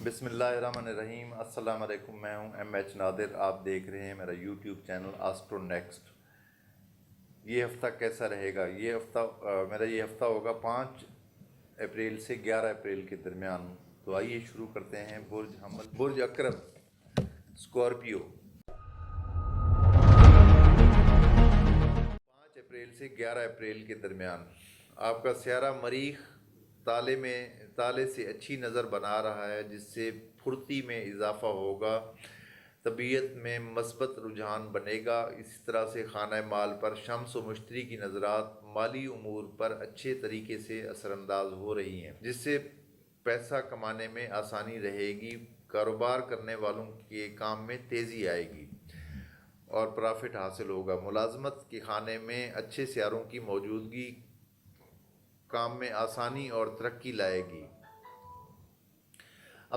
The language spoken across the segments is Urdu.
بسم اللہ الرحمن الرحیم۔ السلام علیکم، میں ہوں ایم ایچ نادر، آپ دیکھ رہے ہیں میرا یوٹیوب چینل آسٹرو نیکسٹ۔ یہ ہفتہ کیسا رہے گا؟ میرا یہ ہفتہ ہوگا 5 اپریل سے 11 اپریل کے درمیان۔ تو آئیے شروع کرتے ہیں۔ برج عقرب، اسکارپیو، 5 اپریل سے 11 اپریل کے درمیان آپ کا سیارہ مریخ تالے سے اچھی نظر بنا رہا ہے، جس سے پھرتی میں اضافہ ہوگا، طبیعت میں مثبت رجحان بنے گا۔ اسی طرح سے خانہ مال پر شمس و مشتری کی نظرات مالی امور پر اچھے طریقے سے اثر انداز ہو رہی ہیں، جس سے پیسہ کمانے میں آسانی رہے گی۔ کاروبار کرنے والوں کے کام میں تیزی آئے گی اور پرافٹ حاصل ہوگا۔ ملازمت کے خانے میں اچھے سیاروں کی موجودگی کام میں آسانی اور ترقی لائے گی۔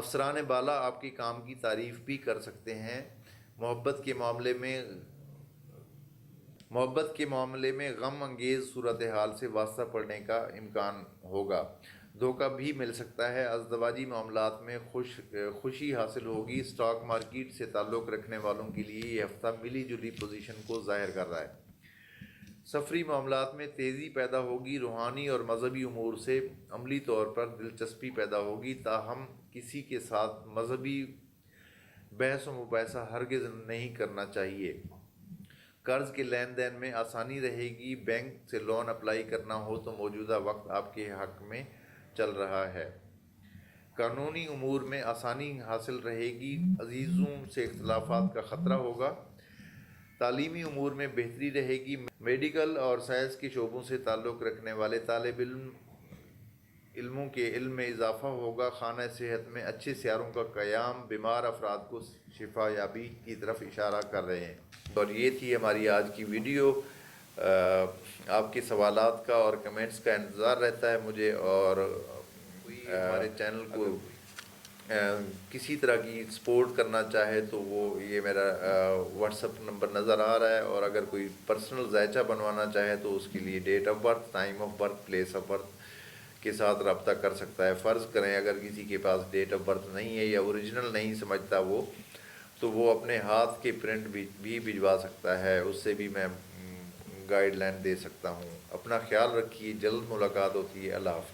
افسران بالا آپ کے کام کی تعریف بھی کر سکتے ہیں۔ محبت کے معاملے میں غم انگیز صورتحال سے واسطہ پڑنے کا امکان ہوگا، دھوکہ بھی مل سکتا ہے۔ ازدواجی معاملات میں خوشی حاصل ہوگی۔ اسٹاک مارکیٹ سے تعلق رکھنے والوں کے لیے یہ ہفتہ ملی جلی پوزیشن کو ظاہر کر رہا ہے۔ سفری معاملات میں تیزی پیدا ہوگی۔ روحانی اور مذہبی امور سے عملی طور پر دلچسپی پیدا ہوگی، تاہم کسی کے ساتھ مذہبی بحث و مباحثہ ہرگز نہیں کرنا چاہیے۔ قرض کے لین دین میں آسانی رہے گی۔ بینک سے لون اپلائی کرنا ہو تو موجودہ وقت آپ کے حق میں چل رہا ہے۔ قانونی امور میں آسانی حاصل رہے گی۔ عزیزوں سے اختلافات کا خطرہ ہوگا۔ تعلیمی امور میں بہتری رہے گی۔ میڈیکل اور سائنس کے شعبوں سے تعلق رکھنے والے طالب علموں کے علم میں اضافہ ہوگا۔ خانہ صحت میں اچھے سیاروں کا قیام بیمار افراد کو شفا یابی کی طرف اشارہ کر رہے ہیں۔ اور یہ تھی ہماری آج کی ویڈیو۔ آپ کے سوالات کا اور کمنٹس کا انتظار رہتا ہے مجھے، اور ہمارے چینل کو کسی طرح کی سپورٹ کرنا چاہے تو یہ میرا واٹس اپ نمبر نظر آ رہا ہے، اور اگر کوئی پرسنل ذائچہ بنوانا چاہے تو اس کے لیے date of birth, time of birth, place of birth کے ساتھ رابطہ کر سکتا ہے۔ فرض کریں اگر کسی کے پاس ڈیٹ آف برتھ نہیں ہے یا اوریجنل نہیں سمجھتا تو وہ اپنے ہاتھ کے پرنٹ بھی بھجوا سکتا ہے، اس سے بھی میں گائیڈ لائن دے سکتا ہوں۔ اپنا خیال رکھیے، جلد ملاقات ہوتی ہے۔ اللہ حافظ۔